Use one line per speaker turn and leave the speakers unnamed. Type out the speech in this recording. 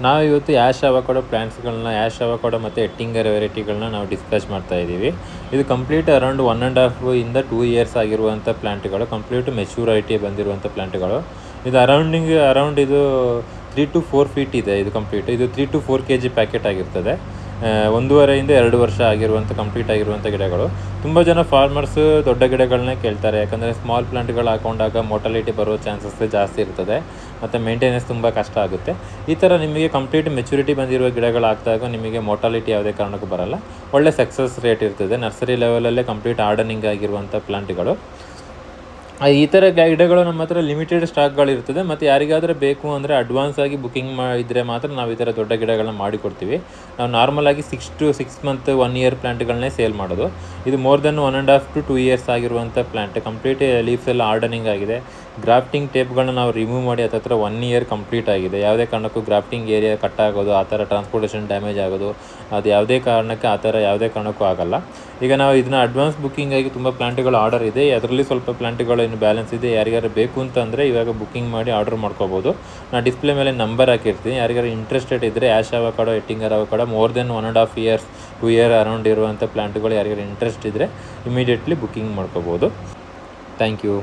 ನಾವು ಇವತ್ತು ash avocado ಪ್ಲ್ಯಾಂಟ್ಸ್ಗಳನ್ನ ash avocado ಮತ್ತು ಎಟ್ಟಿಂಗರ್ ವೆರೈಟಿಗಳನ್ನ ನಾವು ಡಿಸ್ಕಸ್ ಮಾಡ್ತಾ ಇದ್ದೀವಿ. ಇದು ಕಂಪ್ಲೀಟ್ ಅರೌಂಡ್ 1.5 ಇಂದ 2 ಇಯರ್ಸ್ ಆಗಿರುವಂಥ ಪ್ಲ್ಯಾಂಟ್ಗಳು, ಕಂಪ್ಲೀಟ್ ಮೆಚೂರಿಟಿ ಬಂದಿರುವಂಥ ಪ್ಲ್ಯಾಂಟ್ಗಳು. ಇದು ಅರೌಂಡ್ ಇದು 3 to 4 ಫೀಟ್ ಇದೆ. ಇದು ಕಂಪ್ಲೀಟ್ ಇದು 3 to 4 kg ಪ್ಯಾಕೆಟ್ ಆಗಿರ್ತದೆ. 1.5 ಇಂದ 2 ವರ್ಷ ಆಗಿರುವಂಥ ಕಂಪ್ಲೀಟ್ ಆಗಿರುವಂಥ ಗಿಡಗಳು. ತುಂಬ ಜನ ಫಾರ್ಮರ್ಸು ದೊಡ್ಡ ಗಿಡಗಳನ್ನೇ ಕೇಳ್ತಾರೆ, ಯಾಕಂದರೆ ಸ್ಮಾಲ್ ಪ್ಲಾಂಟ್ಗಳು ಹಾಕೊಂಡಾಗ ಮೋರ್ಟಾಲಿಟಿ ಬರೋ ಚಾನ್ಸಸ್ ಜಾಸ್ತಿ ಇರ್ತದೆ ಮತ್ತು ಮೇಂಟೆನೆನ್ಸ್ ತುಂಬ ಕಷ್ಟ ಆಗುತ್ತೆ. ಈ ಥರ ನಿಮಗೆ ಕಂಪ್ಲೀಟ್ ಮೆಚುರಿಟಿ ಬಂದಿರುವ ಗಿಡಗಳು ಹಾಕಿದಾಗ ನಿಮಗೆ ಮೋರ್ಟಾಲಿಟಿ ಯಾವುದೇ ಕಾರಣಕ್ಕೂ ಬರೋಲ್ಲ, ಒಳ್ಳೆ ಸಕ್ಸಸ್ ರೇಟ್ ಇರ್ತದೆ. ನರ್ಸರಿ ಲೆವೆಲಲ್ಲೇ ಕಂಪ್ಲೀಟ್ ಆರ್ಡನಿಂಗ್ ಆಗಿರುವಂಥ ಪ್ಲಾಂಟ್ಗಳು. ಈ ಥರ ಗಿಡಗಳು ನಮ್ಮ ಹತ್ರ ಲಿಮಿಟೆಡ್ ಸ್ಟಾಕ್ಗಳಿರ್ತದೆ. ಮತ್ತು ಯಾರಿಗಾದರೂ ಬೇಕು ಅಂದರೆ ಅಡ್ವಾನ್ಸ್ ಆಗಿ ಬುಕ್ಕಿಂಗ್ ಮಾಡಿದರೆ ಮಾತ್ರ ನಾವು ಈ ಥರ ದೊಡ್ಡ ಗಿಡಗಳನ್ನ ಮಾಡಿಕೊಡ್ತೀವಿ. ನಾವು ನಾರ್ಮಲಾಗಿ 6 ಮಂತ್ 1 ಇಯರ್ ಪ್ಲ್ಯಾಂಟ್ಗಳನ್ನೇ ಸೇಲ್ ಮಾಡೋದು. ಇದು ಮೋರ್ ದೆನ್ 1.5 to 2 ಇಯರ್ಸ್ ಆಗಿರುವಂಥ ಪ್ಲ್ಯಾಂಟ್. ಕಂಪ್ಲೀಟ್ ಲೀವ್ಸ್ ಎಲ್ಲ ಆರ್ಡನಿಂಗ್ ಆಗಿದೆ. ಗ್ರಾಫ್ಟಿಂಗ್ ಟೇಪ್ಗಳನ್ನ ನಾವು ರಿಮೂವ್ ಮಾಡಿ ಹತ್ರ 1 ಇಯರ್ ಕಂಪ್ಲೀಟ್ ಆಗಿದೆ. ಯಾವುದೇ ಕಾರಣಕ್ಕೂ ಗ್ರಾಫ್ಟಿಂಗ್ ಏರಿಯಾ ಕಟ್ ಆಗೋದು, ಆ ಥರ ಟ್ರಾನ್ಸ್ಪೋರ್ಟೇಷನ್ ಡ್ಯಾಮೇಜ್ ಆಗೋದು, ಅದು ಯಾವುದೇ ಕಾರಣಕ್ಕೆ ಆ ಥರ ಯಾವುದೇ ಕಾರಣಕ್ಕೂ ಆಗೋಲ್ಲ. ಈಗ ನಾವು ಇದನ್ನ ಅಡ್ವಾನ್ಸ್ ಬುಕ್ಕಿಂಗಾಗಿ ತುಂಬ ಪ್ಲ್ಯಾಂಟ್ಗಳು ಆರ್ಡರ್ ಇದೆ. ಅದರಲ್ಲಿ ಸ್ವಲ್ಪ ಪ್ಲ್ಯಾಂಟ್ಗಳು ಇನ್ನು ಬ್ಯಾಲೆನ್ಸ್ ಇದೆ. ಯಾರಿಗಾರು ಬೇಕು ಅಂತಂದರೆ ಇವಾಗ ಬುಕ್ಕಿಂಗ್ ಮಾಡಿ ಆರ್ಡರ್ ಮಾಡ್ಕೋಬೋದು. ನಾನು ಡಿಸ್ಪ್ಲೇ ಮೇಲೆ ನಂಬರ್ ಹಾಕಿರ್ತೀನಿ. ಯಾರಿಗಾರು ಇಂಟ್ರೆಸ್ಟೆಡ್ ಇದ್ದರೆ Hass avocado, Ettinger avocado more than 1.5 years 2 year around ಇರುವಂಥ ಪ್ಲ್ಯಾಂಟ್ಗಳು ಯಾರಿಗಾರು ಇಂಟ್ರೆಸ್ಟ್ ಇದ್ದರೆ ಇಮಿಡಿಯೇಟ್ಲಿ ಬುಕ್ಕಿಂಗ್ ಮಾಡ್ಕೋಬೋದು. Thank you.